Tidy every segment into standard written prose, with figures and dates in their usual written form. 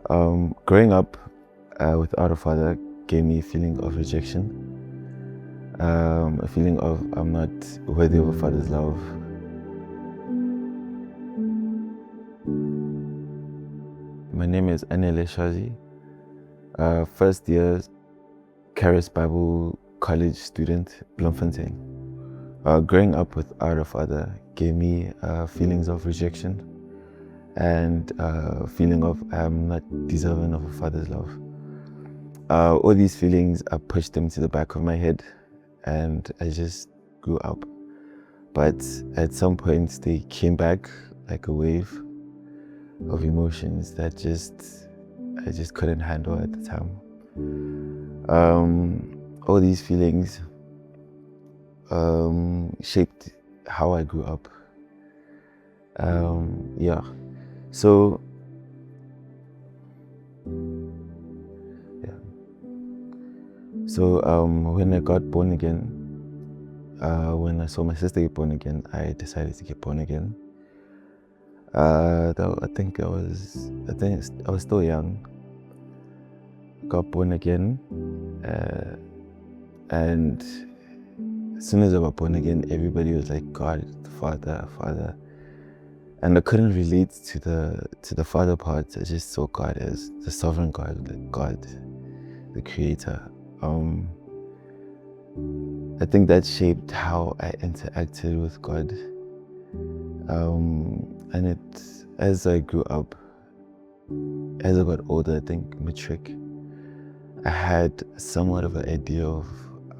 Growing up without a father gave me a feeling of rejection, a feeling of I'm not worthy of a father's love. My name is Anele Shazi, first year Charis Bible College student, Bloemfontein. Growing up without a father gave me feelings of rejection and feeling of I'm not deserving of a father's love. All these feelings, I pushed them to the back of my head and I just grew up. But at some point they came back like a wave of emotions that I just couldn't handle at the time. All these feelings shaped how I grew up. Yeah. So when I got born again, when I saw my sister get born again, I decided to get born again. I think I was still young. Got born again, and as soon as I got born again, everybody was like, God, Father, Father. And I couldn't relate to the Father part. I just saw God as the sovereign God, the Creator. I think that shaped how I interacted with God. And as I grew up, as I got older, I think matric, I had somewhat of an idea of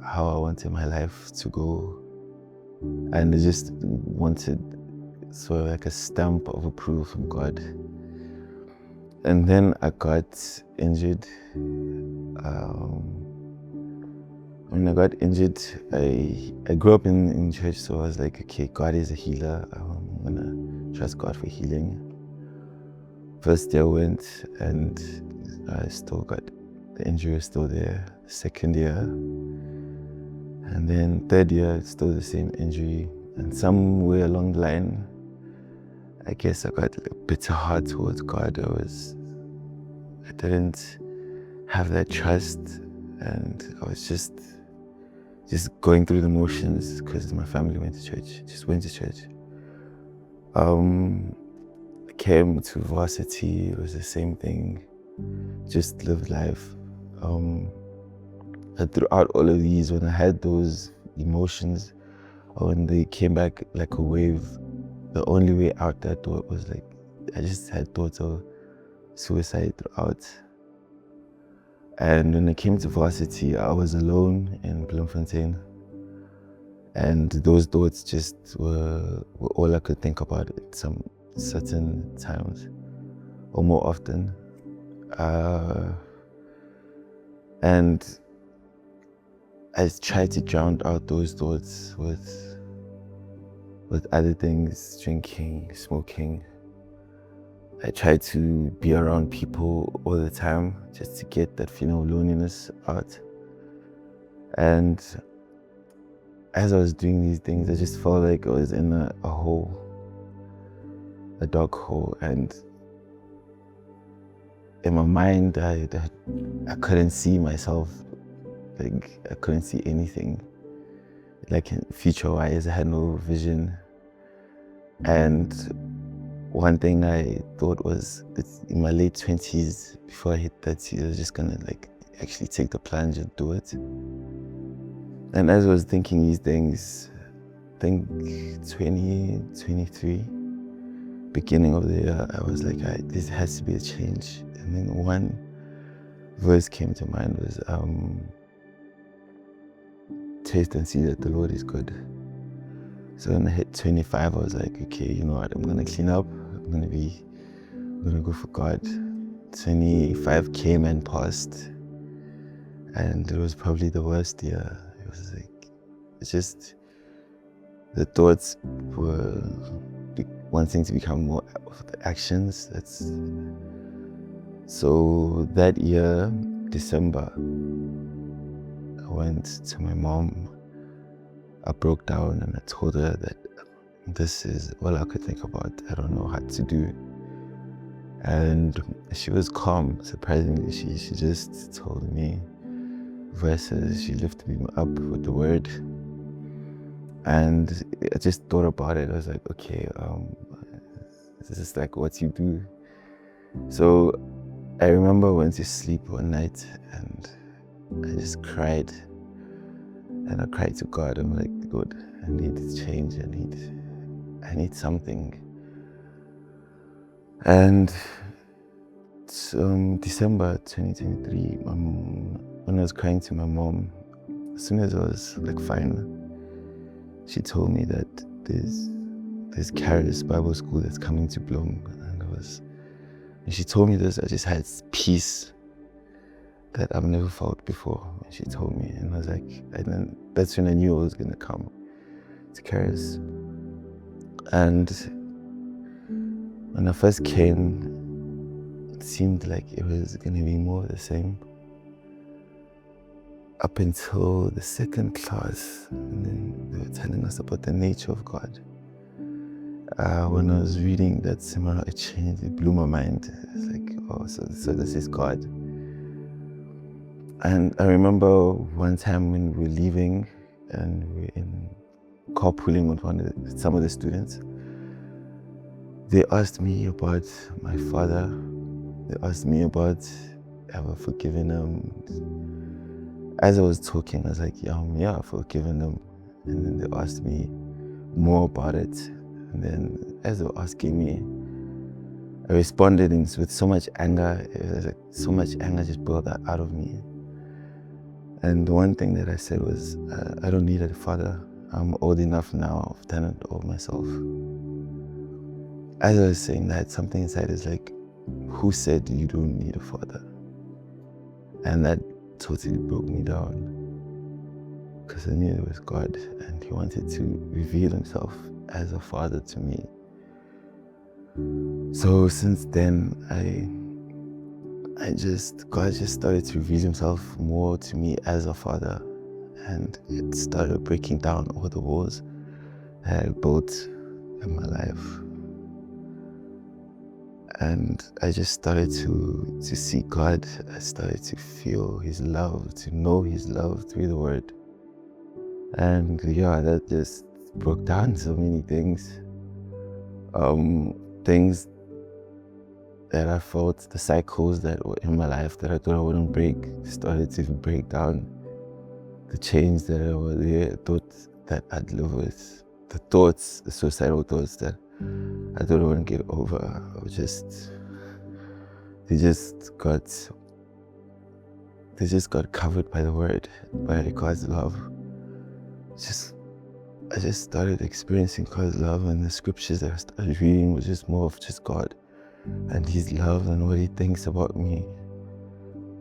how I wanted my life to go. And I just wanted sort of like a stamp of approval from God. And then I got injured. When I got injured, I grew up in church, so I was like, okay, God is a healer. I'm gonna trust God for healing. First year went, and I still got the injury was still there. Second year, and then third year, still the same injury. And somewhere along the line, I guess I got a bitter heart towards God. I didn't have that trust, and I was just going through the motions because my family went to church. Just went to church. I came to varsity. It was the same thing. Just lived life. And throughout all of these, when I had those emotions, or when they came back like a wave, the only way out that door was like, I just had thoughts of suicide throughout. And when I came to varsity, I was alone in Bloemfontein. And those thoughts just were all I could think about at some certain times, or more often. And I tried to drown out those thoughts with other things, drinking, smoking. I tried to be around people all the time just to get that feeling of loneliness out. And as I was doing these things, I just felt like I was in a hole, a dark hole. And in my mind, I couldn't see myself. Like, I couldn't see anything. Like, future-wise, I had no vision. And one thing I thought was that in my late 20s, before I hit 30, I was just gonna like actually take the plunge and do it. And as I was thinking these things, I think 2023, beginning of the year, I was like, this has to be a change. And then one verse came to mind was, taste and see that the Lord is good. So when I hit 25, I was like, okay, you know what, I'm gonna clean up. I'm gonna go for God. 25 came and passed, and it was probably the worst year. It was like, it's just, the thoughts were wanting to become more of the actions. So that year, December, I went to my mom. I broke down and I told her that this is all I could think about. I don't know how to do. And she was calm, surprisingly. She just told me verses. She lifted me up with the word. And I just thought about it. I was like, okay, this is like what you do. So I remember I went to sleep one night and I just cried. And I cried to God. I'm like, Lord, I need change. I need something. And December 2023, when I was crying to my mom, as soon as I was like fine, she told me that there's Charis Bible School that's coming to Bloem, and she told me this. I just had peace that I've never felt before. And she told me, and I was like, and then that's when I knew I was gonna come to Charis. And when I first came, it seemed like it was gonna be more of the same. Up until the second class, and then they were telling us about the nature of God. When I was reading that seminar, it blew my mind. It's like, oh, so this is God. And I remember one time when we were leaving and we were in carpooling with some of the students, they asked me about my father. They asked me about, have I forgiven him? As I was talking, I was like, yeah, I've forgiven him. And then they asked me more about it. And then as they were asking me, I responded with so much anger. It was like so much anger just boiled out of me. And the one thing that I said was, I don't need a father. I'm old enough now. I've done it all myself. As I was saying that, something inside is like, who said you don't need a father? And that totally broke me down. Because I knew it was God and He wanted to reveal Himself as a father to me. So since then, God just started to reveal Himself more to me as a father, and it started breaking down all the walls that I built in my life. And I just started to see God. I started to feel His love, to know His love through the Word. And yeah, that just broke down so many things. Things that I felt, the cycles that were in my life that I thought I wouldn't break, started to break down. The chains that I thought that I'd live with, the thoughts, the suicidal thoughts that I thought I wouldn't get over, they just got covered by the Word, by God's love. I just started experiencing God's love, and the scriptures that I started reading was just more of just God and His love and what He thinks about me.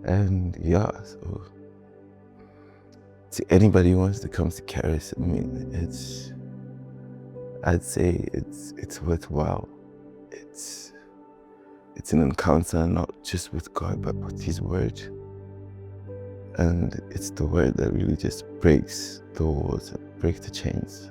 And yeah, so to anybody who wants to come to Charis, I mean, I'd say it's worthwhile. It's an encounter not just with God, but with His Word. And it's the Word that really just breaks the walls, breaks the chains.